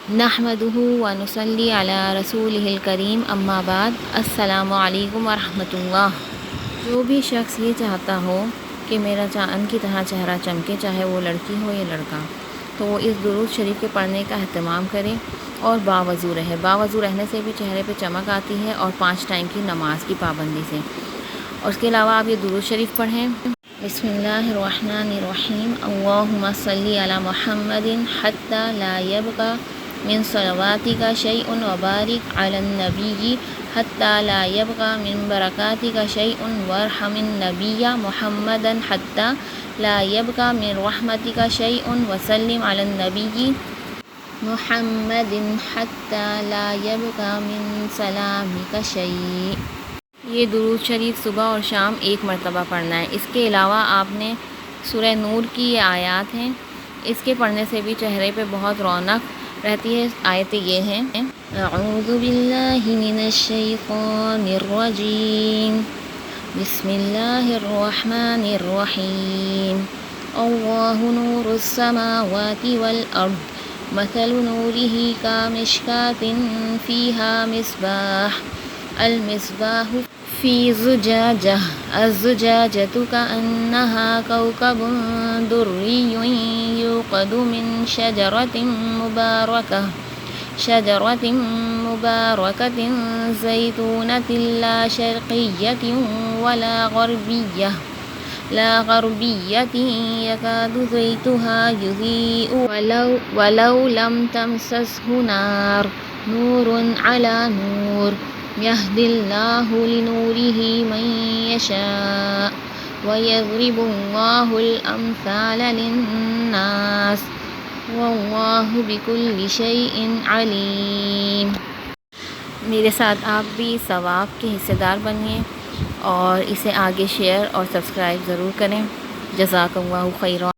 نحمدہ و نصلی علی رسولہ الکریم، اما بعد، السلام علیکم ورحمۃ اللہ۔ جو بھی شخص یہ چاہتا ہو کہ میرا چاند کی طرح چہرہ چمکے، چاہے وہ لڑکی ہو یا لڑکا، تو وہ اس درود شریف کے پڑھنے کا اہتمام کرے اور باوضو رہے۔ باوضو رہنے سے بھی چہرے پہ چمک آتی ہے، اور 5 ٹائم کی نماز کی پابندی سے۔ اور اس کے علاوہ آپ یہ درود شریف پڑھیں: بسم اللہ الرحمن الرحیم، اللہم صلی علی محمد حتی لا یبقى من صلواتک شیء وبارک علی النبی حتی لا یبقى من برکاتک شیء وارحم النبی محمدا حتی لا یبقى من رحمتک شیء وسلم علی النبی محمد حتی لا یبقى من سلامک شیء۔ یہ درود شریف صبح اور شام 1 مرتبہ پڑھنا ہے۔ اس کے علاوہ آپ نے سورہ نور کی یہ آیات ہیں، اس کے پڑھنے سے بھی چہرے پہ بہت رونق رہتی ہے۔ آیتیں یہ ہیں: اعوذ باللہ من الشیطان الرجیم، بسم اللہ الرحمن الرحیم، اللہ نور السماوات والارض، مثل نورہ کمشکاة فیہا مصباح، المصباح فی زجاجہ، الزجاجۃ کأنہا کوکب دری یوقد من شجرۃ مبارکۃ زیتونۃ لا شرقیۃ لا غربیۃ یکاد زیتها یضیء ولو لم تمسسہ نار، نور علی نور، یہدی اللہ لنورہ من یشاء ویضرب اللہ الامثال للناس واللہ بکل شیء علیم۔ میرے ساتھ آپ بھی ثواب کے حصے دار بنیے اور اسے آگے شیئر اور سبسکرائب ضرور کریں۔ جزاک اللہ خیرا۔